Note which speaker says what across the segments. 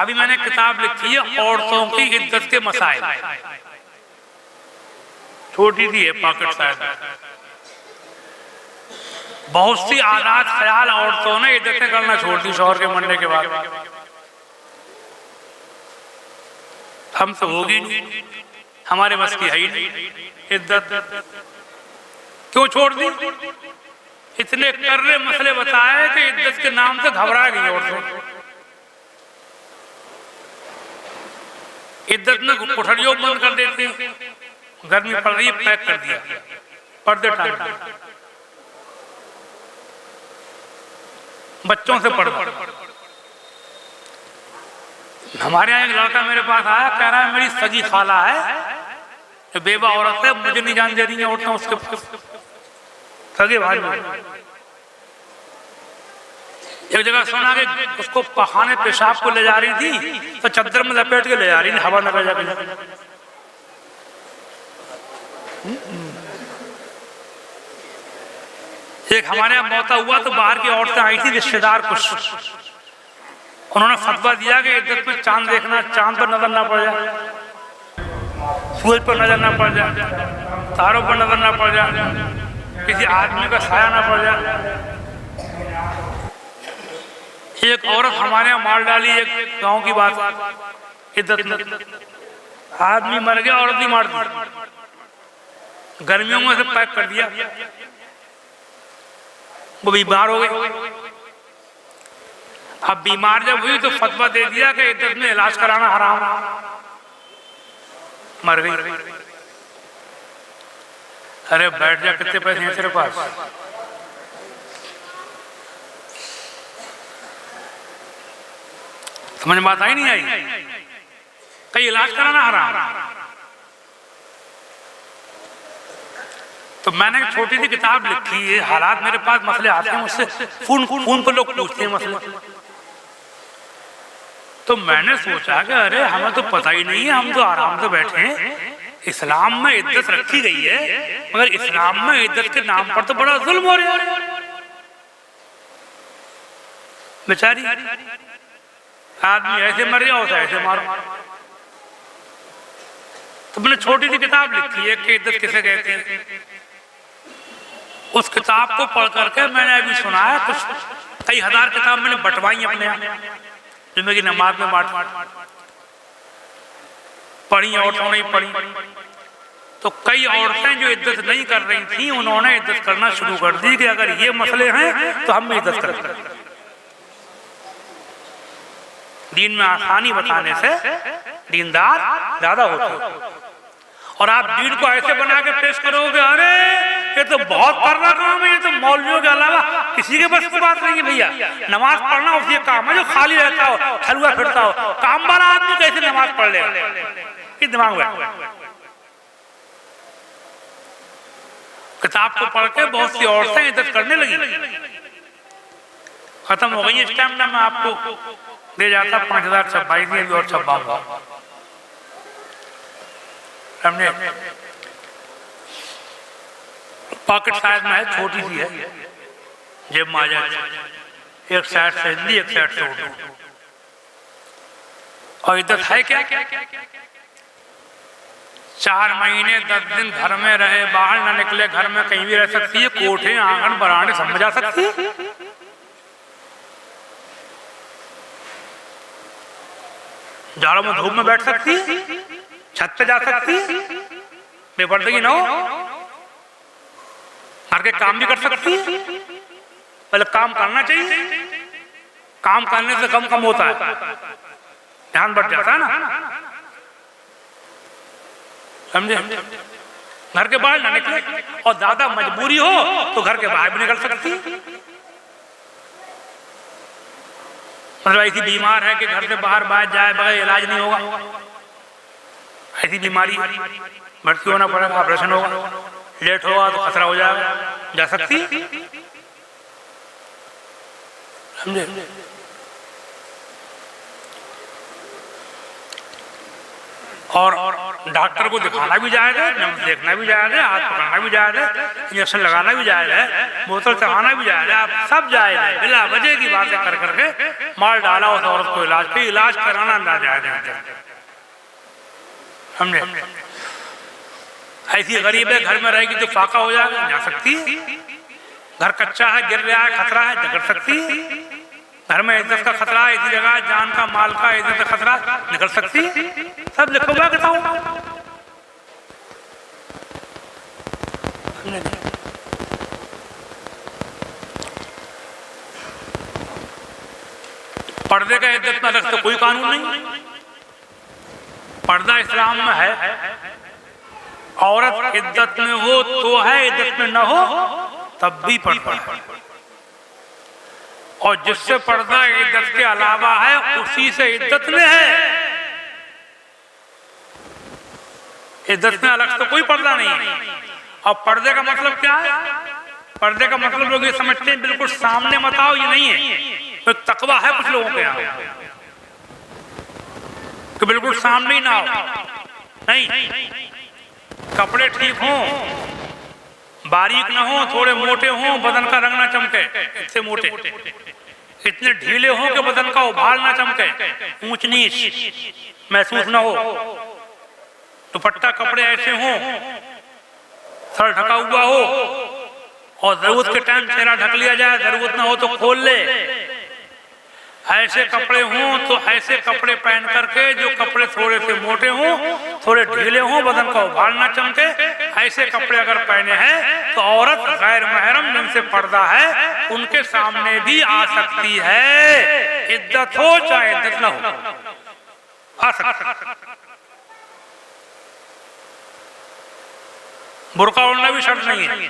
Speaker 1: अभी मैंने किताब लिखी है औरतों की इज्जत के मसाइल, छोटी सी है, पॉकेट साइज। बहुत सी आदात ख्याल औरतों ने इज्जतें करना छोड़ दी शौहर के मरने के बाद। हम तो होगी नहीं, हमारे बस की है ही नहीं इज्जत। क्यों छोड़ दी? इतने कर्रे मसले बताए कि इज्जत के नाम से घबरा गई औरतें। इज्जत में कोठरियों बंद कर देती, गर्मी पड़ रही है पैक कर दिया, पर्दे टांग दिए, बच्चों से पढ़। हमारे यहाँ एक लड़का मेरे पास आया, कह रहा है मेरी सगी खाला है, बेवा औरत है, मुझे नहीं जान दे रही है औरतें उसके पास, सगे भाई। एक जगह सुना कि उसको पखाने पेशाब को ले जा रही थी तो चद्दर में लपेट के ले जा रही थी, हवा न जाके। एक हमारे यहाँ मौता हुआ तो बाहर की औरतें आई थी, रिश्तेदार कुछ, उन्होंने फतवा दिया कि इज्जत में चांद देखना, चांद पर नजर ना पड़ जाए, सूरज पर नजर ना पड़ जाए, तारों पर नजर ना पड़ जाए, किसी आदमी का साया ना पड़ जाए। एक औरत हमारे यहाँ मार डाली, एक गांव की बात, इज्जत में आदमी मर गया, औरत भी मार दी, गर्मियों में से पैक कर दिया, वो बीमार हो गई। अब बीमार जब हुई तो फतवा दे दिया कि इज्जत में इलाज कराना हराम, मर गई। अरे बैठ जा, कितने पैसे हैं तेरे पास? समझ में बात आई नहीं आई? कहीं इलाज कराना हराम। तो मैंने एक छोटी सी किताब लिखी है, हालात मेरे पास मसले आते हैं मुझसे, फोन पर लोग पूछते हैं मसले, तो मैंने सोचा कि अरे हमें तो पता ही नहीं है, हम तो आराम से बैठे हैं, इस्लाम में इज्जत रखी गई है, मगर इस्लाम में इज्जत के नाम पर तो बड़ा जुल्म हो रहा है। बेचारी आदमी ऐसे मर गया, होता ऐसे मारो। तो मैंने छोटी सी किताब लिखी है कि इज्जत किसे कहते हैं। उस किताब को पढ़ करके मैंने अभी सुना है, कुछ कई हजार किताब मैंने बंटवाई अपने यहाँ, जिनमें की नमाज में बांट पढ़ी, औरतों ने पढ़ी। तो कई औरतें जो इज्जत नहीं कर रही थी, उन्होंने इज्जत करना शुरू कर दी कि अगर ये मसले हैं तो हम भी इज्जत करें। दीन में आसानी बताने से दीनदार ज्यादा होते। और आप दीन को ऐसे बना के पेश करोगे, अरे ये तो बहुत करना काम है, ये तो मौलवियों के अलावा किसी के बस की बात नहीं है भैया। नमाज पढ़ना उसी काम है जो खाली रहता हो, हलवा फिरता हो। काम वाला आदमी कैसे नमाज पढ़ लेगा? कि दिमाग में किताब को पढ़ के बहुत सी औरतें इज्जत करने लगी। खत्म हो गई इस टाइम ना, मैं आपको दे जाता 5000 छपाई थी, अभी और छपाऊंगा, समझे? पॉकेट साइज में है, छोटी सी है, जेब में आ जाए, एक साइड से हिंदी, एक साइड से उर्दू। और इज्जत है क्या? 4 महीने 10 दिन घर में रहे, बाहर ना निकले, घर में कहीं भी रह सकती है, कोठे आंगन बरांडे सब में जा सकती है। जाड़ों में धूप में बैठ सकती है, छत पे जा सकती है, बेपर्दगी ना हो, घर के काम भी कर सकती है। पहले काम करना चाहिए, काम करने से कम होता है, ध्यान बढ़ जाता है ना, समझे? घर के बाहर ना निकले, और ज्यादा मजबूरी हो तो घर के बाहर भी निकल सकती है। मतलब ऐसी बीमार है कि घर से बाहर जाए बगैर इलाज नहीं होगा, ऐसी बीमारी भर्ती होना पड़ेगा, ऑपरेशन होगा, लेट होगा तो खतरा हो जाएगा, जा सकती है, समझे? और डॉक्टर को दिखाना भी जायज़ है, देखना भी जायज़ है, हाथ पकड़ना भी जायज़ है, इंजेक्शन लगाना भी जायज़ है, बोतल चढ़ाना भी जायज़ है, आप सब जायज़ है। बिला वजह की बातें कर करके मार डाला उस औरत को। इलाज कराना ना जायज़ है, समझे? ऐसी गरीब है, घर में रहेगी तो फाका हो जाएगा, जा सकती है। घर कच्चा है, गिर रहा है, खतरा है, निकल सकती है। घर में इज्जत का खतरा है, इसी जगह जान का, माल का, इज्जत का खतरा, निकल सकती है। सब लिखा हुआ कहता हूँ। पर्दे का इज्जत में रख तो कोई कानून नहीं। पर्दा इस्लाम में है, औरत इज्जत में हो तो है, इज्जत में न हो तब भी पर्दा है। और जिससे पर्दा इज्जत के अलावा है उसी से इज्जत में है। इज्जत में अलग तो कोई पर्दा नहीं है। और पर्दे का मतलब क्या है? पर्दे का मतलब लोग ये समझते हैं बिल्कुल सामने मत आओ, ये नहीं है। तो तकवा है कुछ लोगों के यहाँ कि बिल्कुल सामने ही ना आओ, नहीं। कपड़े ठीक हों, बारीक ना हो, थोड़े मोटे हों, बदन का रंग ना चमके, इतने मोटे, इतने ढीले हों कि बदन का उभार ना चमके, ऊंच नीच महसूस ना हो। दुपट्टा कपड़े ऐसे हों, सर ढका हुआ हो, और जरूरत के टाइम चेहरा ढक लिया जाए, जरूरत ना हो तो खोल ले। ऐसे कपड़े हों तो ऐसे कपड़े पहन करके जो कपड़े थोड़े से मोटे हों, थोड़े ढीले हों, बदन का उभार ना चमके, ऐसे कपड़े अगर पहने हैं तो औरत गैर महरम जिनसे पर्दा है उनके सामने भी आ सकती है। इज्जत हो चाहे इज्जत ना हो, आ सकती। बुर्का ओढ़ना भी शर्त नहीं है।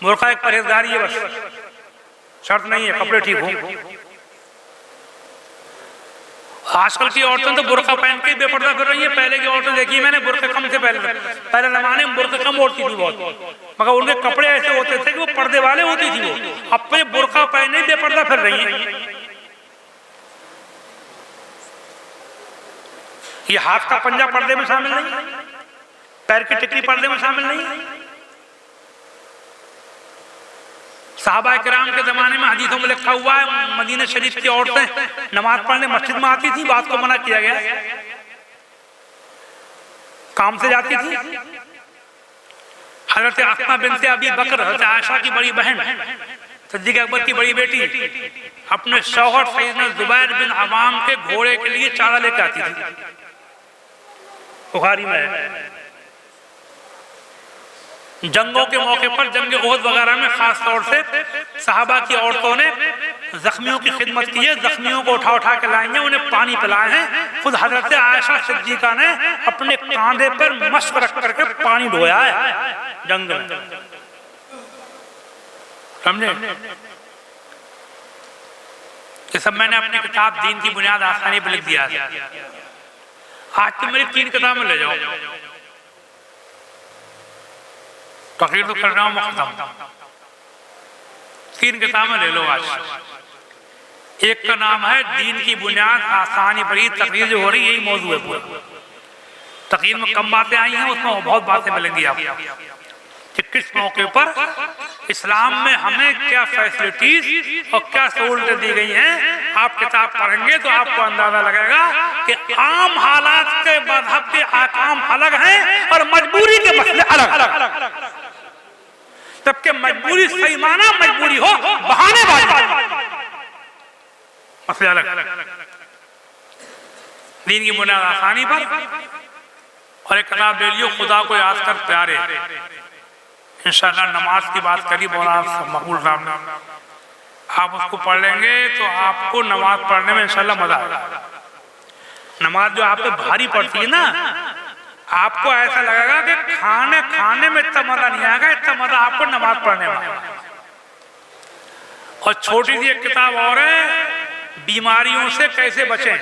Speaker 1: बुर्का एक परहेजगारी है, बस शर्त नहीं है, कपड़े ठीक हो। आजकल की औरतें तो बुर्का पहन के बेपर्दा कर रही है। पहले की औरतें देखी मैंने, बुर्का कम से पहले जमाने में बुर्का कम ओढ़ती थी बहुत, मगर उनके कपड़े ऐसे होते थे कि वो पर्दे वाले होती थी। वो अब पे बुर्का पहने बेपर्दा फिर रही है। ये हाथ का पंजा पर्दे में शामिल नहीं, पैर की टिकली पर्दे में शामिल नहीं। साहबा किराम के जमाने में हदीसों में लिखा हुआ है, मदीना शरीफ की औरतें नमाज पढ़ने मस्जिद में आती थी, बात को मना किया गया, काम से जाती थी। हजरत अस्मा बिनते अबी बकर, हजरत आयशा की बड़ी बहन, सिद्दीक अकबर की बड़ी बेटी, अपने शौहर सैयदना जुबैर बिन अवाम के घोड़े के लिए चारा लेकर आती थी। बुखारी में जंगों के मौके पर, जंग ओहद वगैरह में खास तौर से सहाबा की औरतों ने जख्मियों की खिदमत की है। जख्मियों को उठा उठा के लाएंगे, उन्हें पानी पिलाए हैं। खुद हजरत आयशा सिद्दीका ने अपने कांधे पर मश्क रख करके पानी ढोया है जंग में, समझे? ये सब मैंने अपनी किताब दीन की बुनियाद आसानी पर लिख दिया है। आज तो मेरी 3 किताबें ले जाओ, तकरीर तो कर रहा हूँ मुख्तम, 3 किताबें ले लो आज। एक का नाम है दीन की बुनियाद आसानी पर ही, तकरीर जो हो रही है यही मौजू है पूरा। तकरीर में कम बातें आई हैं, उसमें बहुत बातें मिलेंगी आपको कि किस मौके पर इस्लाम में हमें क्या फैसिलिटीज और क्या सहूलतें दी गई हैं। आप किताब पढ़ेंगे तो आपको अंदाजा लगेगा कि आम हालात के मजहब के आकाम अलग हैं और मजबूरी के मसले अलग अलग, जबकि मजबूरी सही माना मजबूरी हो, बहाने बाजी मसले अलग। दीन की बुनियाद आसानी पर, और एक किताब ले लियो खुदा को याद कर प्यारे। इंशाअल्लाह नमाज की बात करी मौलाना मकबूल साहब ने, आप उसको पढ़ लेंगे तो आपको नमाज पढ़ने में इंशाअल्लाह मजा आएगा। नमाज जो आप पे भारी पड़ती है ना, आपको ऐसा लगेगा कि खाने में इतना मजा नहीं आएगा, इतना मजा आपको नमाज पढ़ने में। और छोटी सी एक किताब और है, बीमारियों से कैसे बचें,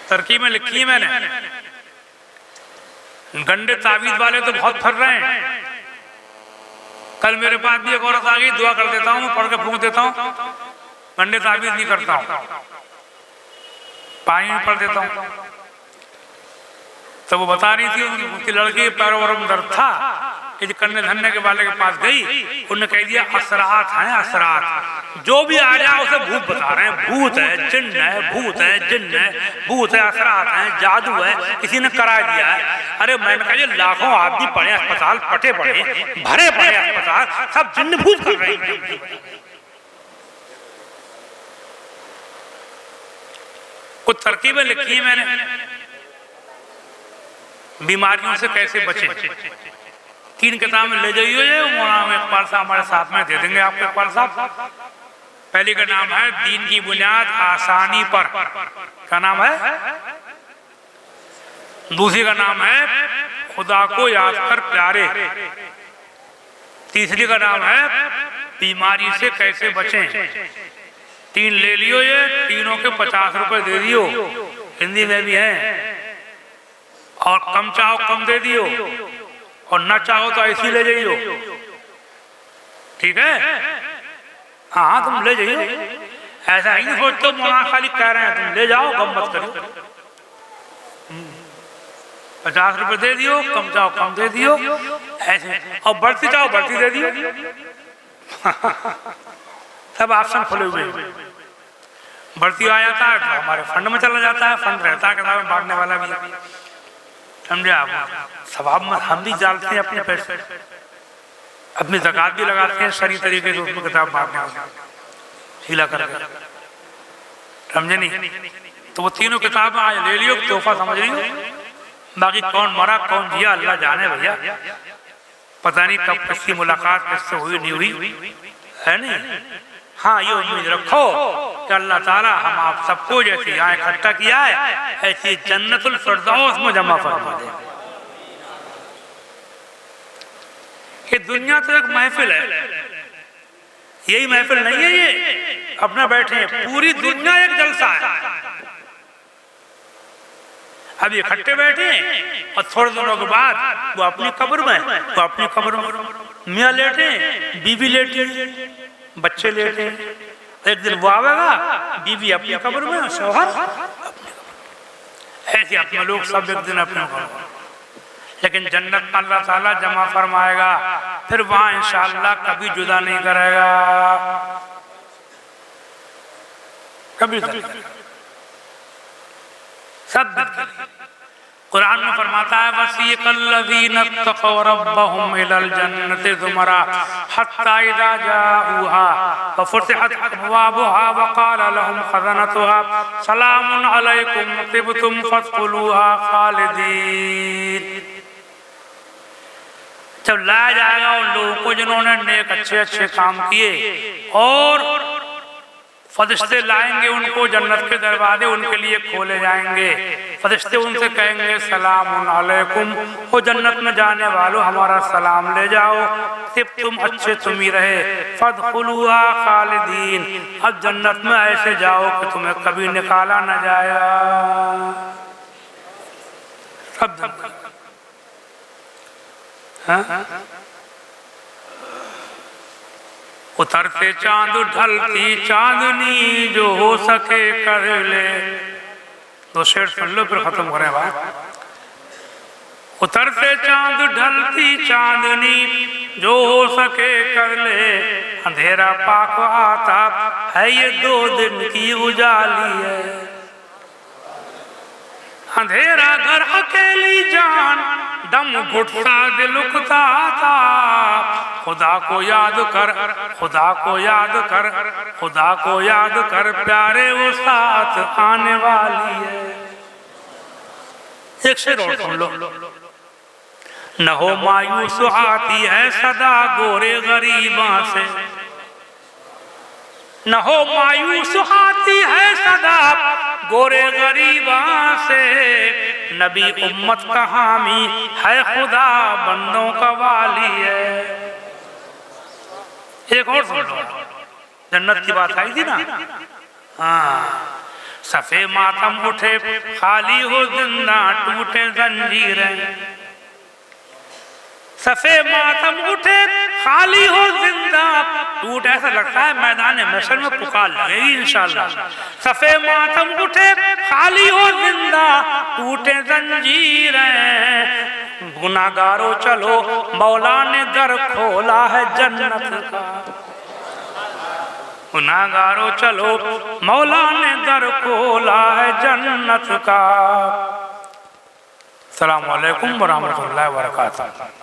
Speaker 1: तरकीब में लिखी है मैंने। गंडे तावीज वाले तो बहुत फर रहे हैं। कल मेरे पास भी एक औरत आ गई, दुआ कर देता हूँ, पढ़ के फूंक देता हूँ, गंडे तावीज नहीं करता हूँ, पानी में पढ़ देता हूँ। तो वो बता रही थी उनकी लड़की पैरों में दर्द था, कि कन्ने धन्ने के वाले के पास गई, उन्होंने कह दिया असरात हैं असरात, जो भी आ जाए उसे भूत बता रहे हैं, भूत है जिन्न है, भूत है जिन्न है, भूत है असरात है, जादू है, किसी ने करा दिया है। अरे मैंने कहा ये लाखों आदमी पड़े अस्पताल, पटे पड़े भरे पड़े अस्पताल, सब जिन्न भूत कर रहे हैं। कुछ तरकीबें लिखी है मैंने बीमारियों से कैसे बचे, 3 किताबें ले जाइए, मौलाना इकबाल साहब हमारे साथ में दे देंगे आपको। इकबाल साहब, पहली का नाम है दीन की बुनियाद आसानी पर, क्या नाम है? दूसरी का नाम है खुदा को याद कर प्यारे, तीसरी का नाम है बीमारी से कैसे बचें। 3 ले लियो, ये तीनों के 50 रुपए दे दियो, हिंदी में भी है, और कम चाहो कम दे दियो, और न चाहो तो ऐसी ले जाइयो, ठीक है? हाँ तुम ले जाइयो, ऐसा ही नहीं सोचते मौलाना खाली कह रहे हैं, तुम ले जाओ, कम मत करो। 50 रुपए दे दियो, कम चाहो कम दे दियो, ऐसे, और बढ़ती चाहो बढ़ती दे दियो। सब ऑप्शन खुले हुए, बढ़ती आ जाता है तो हमारे फंड में चला जाता है, फंड रहता है किताबें बांटने वाला भी, समझे आप? सवाब में हम भी डालते हैं अपने पैसे, अपनी ज़कात भी लगाते हैं सही तरीके से, उसमें किताब बांटने वाला हीला करके, समझे नहीं? तो वो तीनों किताब आज ले लियो, तोहफा समझ रही हो। बाकी कौन मरा कौन जिया अल्लाह जाने भैया, पता नहीं कब किसकी मुलाकात किससे हुई नहीं हुई, है नहीं? हाँ ये उम्मीद रखो कि अल्लाह ताला हम आप सबको जैसे यहाँ इकट्ठा किया है ऐसी जन्नतुल फिरदौस में जमा फरमा दे। ये दुनिया तो एक महफिल है, यही महफिल नहीं है ये अपना बैठे हैं, पूरी दुनिया एक जलसा है। अब इकट्ठे बैठे और थोड़े दिनों के बाद वो अपनी कब्र में, वो अपनी कब्र में, मियाँ लेटे, बीवी लेटी, बच्चे लेटे, एक दिन वो आवेगा, बीवी अपनी कब्र में, शौहर ऐसे अपने लोग सब एक दिन अपने कब्र में। लेकिन जन्नत में अल्लाह ताला जमा फरमाएगा, फिर वहां इंशाअल्लाह कभी जुदा नहीं करेगा, कभी सब। कुरान में फरमाता है वसीक़ल्लज़ीना तक़ौ रब्बहुम इलल जन्नति ज़ुमरा हत्ता इज़ा जाऊहा फ़ुतिहत अबवाबुहा वक़ाल लहुम ख़ज़नतुहा सलामुन अलैकुम तिबतुम फ़दख़ुलूहा ख़ालिदीन। जब लाया जाएगा उन लोगों को जिन्होंने नेक अच्छे अच्छे काम किए, और फरिश्ते लाएंगे उनको, जन्नत के दरवाजे उनके लिए खोले जाएंगे, फरिश्ते उनसे कहेंगे सलामुन अलैकुम, वो जन्नत में जाने वालों हमारा सलाम ले जाओ, सिर्फ तुम अच्छे तुम ही रहे, फदखुलूहा खालिदीन, अब जन्नत में ऐसे जाओ कि तुम्हें कभी निकाला न जाएगा। सब उतरते चांद ढलती चांदनी जो हो सके कर ले, 2 शेर सुन लो फिर खत्म हो रहे हैं बात। उतरते चांद ढलती चांदनी जो हो सके कर ले, अंधेरा पाक आता है ये 2 दिन की उजाली है, अंधेरा घर अकेली जान दम घुटता दिल उकता था, खुदा को याद कर, खुदा को याद कर, खुदा को याद कर, प्यारे वो साथ आने वाली है। एक शेर और सुन लो। न हो मायूस आती है सदा गोरे गरीबा से, न हो मायूस आती है सदा गोरे गरीबा से, नबी उम्मत का हामी है खुदा बंदों का वाली है। एक और सुन लो, जन्नत की बात आई थी ना, हाँ, सफे मातम उठे खाली हो जिंदा टूटे जंजीरें, सफे मातम उठे खाली हो जिंदा टूट, ऐसा लगता है मैदान महशर में पुकार लगेगी इंशाअल्लाह। सफे मातम उठे खाली हो जिंदा टूटे जंजीरें, गुनाहगारों चलो मौला ने दर खोला है जन्नत का, गुनाहगारों चलो मौला ने दर खोला है जन्नत का। अस्सलामु अलैकुम व रहमतुल्लाहि व बरकातहू।